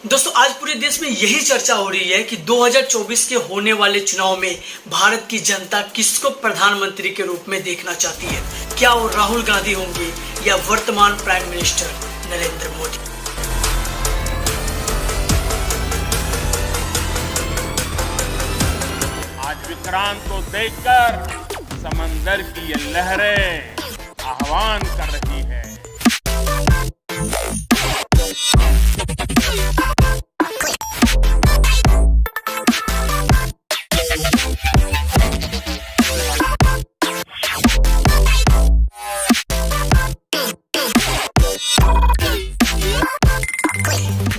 दोस्तों आज पूरे देश में यही चर्चा हो रही है कि 2024 के होने वाले चुनाव में भारत की जनता किसको प्रधानमंत्री के रूप में देखना चाहती है। क्या वो राहुल गांधी होंगे या वर्तमान प्राइम मिनिस्टर नरेंद्र मोदी। आज विक्रांत को देखकर समंदर की ये लहरें आह्वान कर रही है।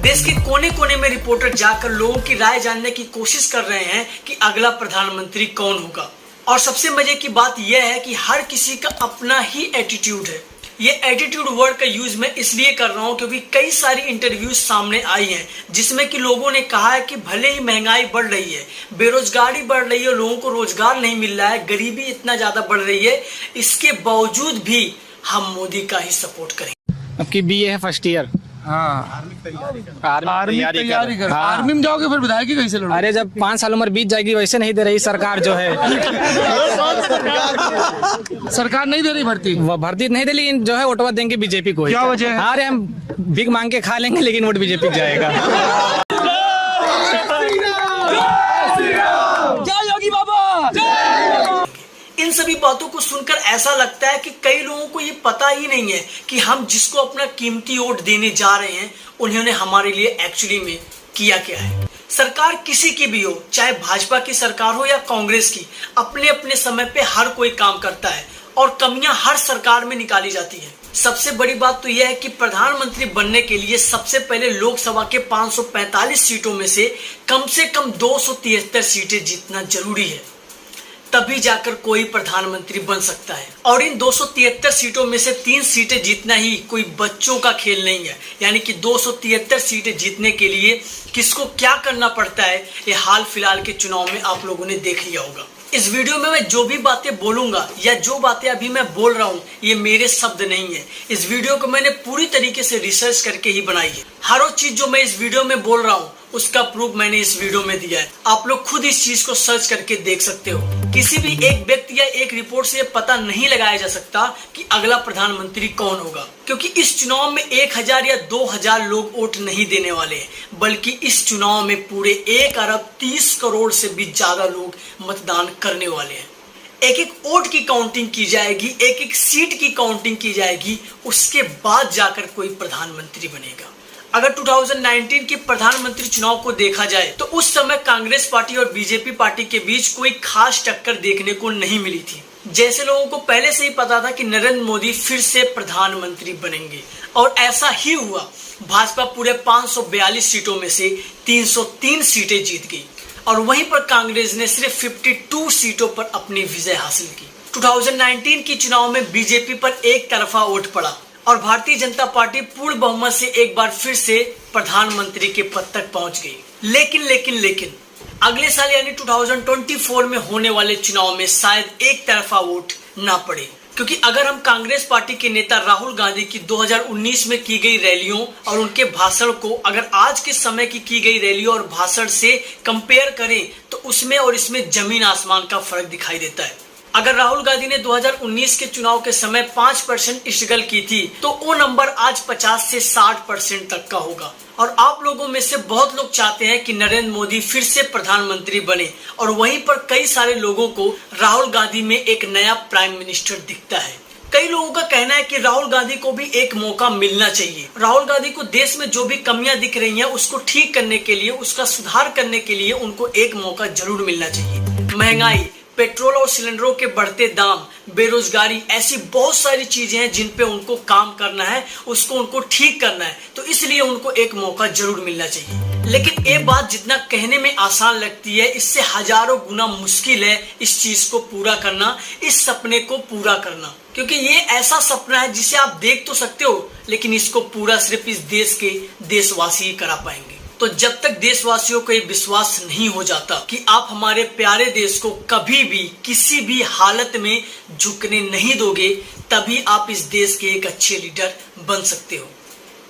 देश के कोने कोने में रिपोर्टर जाकर लोगों की राय जानने की कोशिश कर रहे हैं कि अगला प्रधानमंत्री कौन होगा। और सबसे मजे की बात यह है कि हर किसी का अपना ही एटीट्यूड है। ये एटीट्यूड वर्ड का यूज मैं इसलिए कर रहा हूं क्योंकि कई सारी इंटरव्यूज सामने आई हैं जिसमें कि लोगों ने कहा है कि भले ही महंगाई बढ़ रही है, बेरोजगारी बढ़ रही है, लोगों को रोजगार नहीं मिल रहा है, गरीबी इतना ज्यादा बढ़ रही है, इसके बावजूद भी हम मोदी का ही सपोर्ट करेंगे। अब की बीए है फर्स्ट ईयर। हाँ आर्मी तैयारी कर। हाँ। आर्मी में जाओगे फिर विधायक कैसे लड़ोगे? अरे जब 5 साल उम्र बीत जाएगी वैसे नहीं दे रही सरकार जो है। सरकार नहीं दे रही भर्ती। वो भर्ती नहीं दे, लेकिन जो है वोटवा देंगे बीजेपी को। क्या वजह है? अरे हम भीख मांग के खा लेंगे लेकिन वोट बीजेपी जाएगा। जय योगी बाबा। इन सभी बातों को सुनकर ऐसा लगता है कि कई लोगों को ये पता ही नहीं है कि हम जिसको अपना कीमती वोट देने जा रहे हैं उन्होंने हमारे लिए एक्चुअली में किया क्या है। सरकार किसी की भी हो, चाहे भाजपा की सरकार हो या कांग्रेस की, अपने अपने समय पे हर कोई काम करता है और कमियां हर सरकार में निकाली जाती है। सबसे बड़ी बात तो यह है कि प्रधानमंत्री बनने के लिए सबसे पहले लोकसभा के 545 सीटों में से कम 273 सीटें जीतना जरूरी है, तभी जाकर कोई प्रधानमंत्री बन सकता है। और इन 273 सीटों में से 3 सीटें जीतना ही कोई बच्चों का खेल नहीं है। यानी कि 273 सीटें जीतने के लिए किसको क्या करना पड़ता है ये हाल फिलहाल के चुनाव में आप लोगों ने देख लिया होगा। इस वीडियो में मैं जो भी बातें बोलूंगा या जो बातें अभी मैं बोल रहा हूं ये मेरे शब्द नहीं है। इस वीडियो को मैंने पूरी तरीके से रिसर्च करके ही बनाई है। हर वो चीज जो मैं इस वीडियो में बोल रहा हूं उसका प्रूफ मैंने इस वीडियो में दिया है। आप लोग खुद इस चीज को सर्च करके देख सकते हो। किसी भी एक व्यक्ति या एक रिपोर्ट से पता नहीं लगाया जा सकता कि अगला प्रधानमंत्री कौन होगा, क्योंकि इस चुनाव में 1000 या 2000 लोग वोट नहीं देने वाले हैं, बल्कि इस चुनाव में पूरे 1 अरब 30 करोड़ से भी ज्यादा लोग मतदान करने वाले हैं। एक एक वोट की काउंटिंग की जाएगी, एक एक सीट की काउंटिंग की जाएगी, उसके बाद जाकर कोई प्रधानमंत्री बनेगा। अगर 2019 के प्रधानमंत्री चुनाव को देखा जाए तो उस समय कांग्रेस पार्टी और बीजेपी पार्टी के बीच कोई खास टक्कर देखने को नहीं मिली थी। जैसे लोगों को पहले से ही पता था कि नरेंद्र मोदी फिर से प्रधानमंत्री बनेंगे, और ऐसा ही हुआ। भाजपा पूरे 542 सीटों में से 303 सीटें जीत गई और वहीं पर कांग्रेस ने सिर्फ 52 सीटों पर अपनी विजय हासिल की। 2019 के चुनाव में बीजेपी पर एक तरफा वोट पड़ा और भारतीय जनता पार्टी पूर्ण बहुमत से एक बार फिर से प्रधानमंत्री के पद तक पहुंच गई। लेकिन अगले साल यानी 2024 में होने वाले चुनाव में शायद एक तरफा वोट ना पड़े, क्योंकि अगर हम कांग्रेस पार्टी के नेता राहुल गांधी की 2019 में की गई रैलियों और उनके भाषण को अगर आज के समय की गई रैलियों और भाषण से कंपेयर करें तो उसमें और इसमें जमीन आसमान का फर्क दिखाई देता है। अगर राहुल गांधी ने 2019 के चुनाव के समय 5% स्ट्रगल की थी तो वो नंबर आज 50 से 60% तक का होगा। और आप लोगों में से बहुत लोग चाहते हैं कि नरेंद्र मोदी फिर से प्रधानमंत्री बने, और वहीं पर कई सारे लोगों को राहुल गांधी में एक नया प्राइम मिनिस्टर दिखता है। कई लोगों का कहना है कि राहुल गांधी को भी एक मौका मिलना चाहिए। राहुल गांधी को देश में जो भी कमियां दिख रही हैं उसको ठीक करने के लिए, उसका सुधार करने के लिए उनको एक मौका जरूर मिलना चाहिए। महंगाई, पेट्रोल और सिलेंडरों के बढ़ते दाम, बेरोजगारी, ऐसी बहुत सारी चीजें हैं जिन पे उनको काम करना है, उसको उनको ठीक करना है, तो इसलिए उनको एक मौका जरूर मिलना चाहिए। लेकिन ये बात जितना कहने में आसान लगती है, इससे हजारों गुना मुश्किल है इस चीज को पूरा करना, इस सपने को पूरा करना, क्योंकि ये ऐसा सपना है जिसे आप देख तो सकते हो लेकिन इसको पूरा सिर्फ इस देश के देशवासी ही करा पाएंगे। तो जब तक देशवासियों को ये विश्वास नहीं हो जाता कि आप हमारे प्यारे देश को कभी भी किसी भी हालत में झुकने नहीं दोगे, तभी आप इस देश के एक अच्छे लीडर बन सकते हो।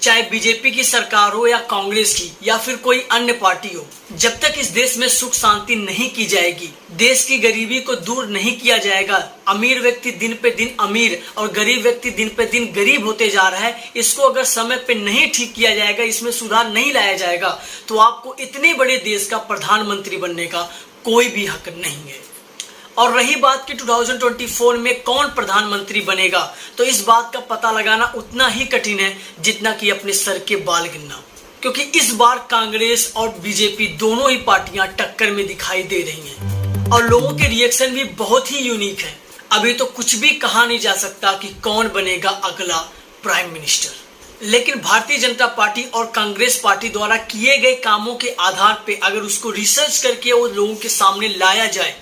चाहे बीजेपी की सरकार हो या कांग्रेस की या फिर कोई अन्य पार्टी हो, जब तक इस देश में सुख शांति नहीं की जाएगी, देश की गरीबी को दूर नहीं किया जाएगा, अमीर व्यक्ति दिन पे दिन अमीर और गरीब व्यक्ति दिन पे दिन गरीब होते जा रहा है, इसको अगर समय पे नहीं ठीक किया जाएगा, इसमें सुधार नहीं लाया जाएगा, तो आपको इतने बड़े देश का प्रधानमंत्री बनने का कोई भी हक नहीं है। और रही बात कि 2024 में कौन प्रधानमंत्री बनेगा, तो इस बात का पता लगाना उतना ही कठिन है जितना कि अपने सर के बाल गिनना, क्योंकि इस बार कांग्रेस और बीजेपी दोनों ही पार्टियां टक्कर में दिखाई दे रही हैं और लोगों के रिएक्शन भी बहुत ही यूनिक है। अभी तो कुछ भी कहा नहीं जा सकता कि कौन बनेगा अगला प्राइम मिनिस्टर, लेकिन भारतीय जनता पार्टी और कांग्रेस पार्टी द्वारा किए गए कामों के आधार पर अगर उसको रिसर्च करके वो लोगों के सामने लाया जाए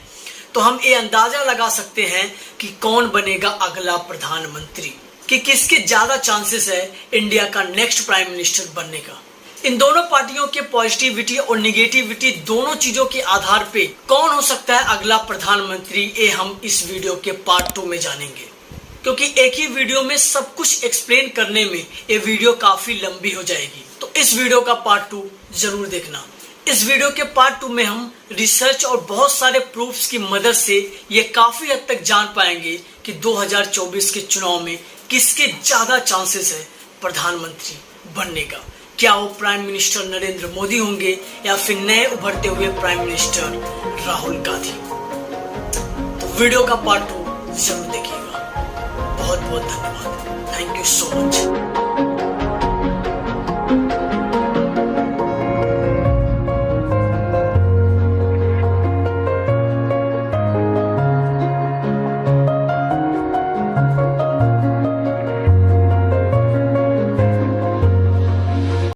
तो हम ये अंदाजा लगा सकते हैं कि कौन बनेगा अगला प्रधानमंत्री, कि किसके ज्यादा चांसेस है इंडिया का नेक्स्ट प्राइम मिनिस्टर बनने का। इन दोनों पार्टियों के पॉजिटिविटी और निगेटिविटी दोनों चीजों के आधार पे कौन हो सकता है अगला प्रधानमंत्री, ये हम इस वीडियो के पार्ट 2 में जानेंगे, क्योंकि एक ही वीडियो में सब कुछ एक्सप्लेन करने में ये वीडियो काफी लंबी हो जाएगी। तो इस वीडियो का पार्ट 2 जरूर देखना। इस वीडियो के पार्ट 2 में हम रिसर्च और बहुत सारे प्रूफ्स की मदद से ये काफी हद तक जान पाएंगे कि 2024 के चुनाव में किसके ज्यादा चांसेस है प्रधानमंत्री बनने का। क्या वो प्राइम मिनिस्टर नरेंद्र मोदी होंगे या फिर नए उभरते हुए प्राइम मिनिस्टर राहुल गांधी। तो वीडियो का पार्ट 2 जरूर देखिएगा। बहुत बहुत धन्यवाद। Thank you so much.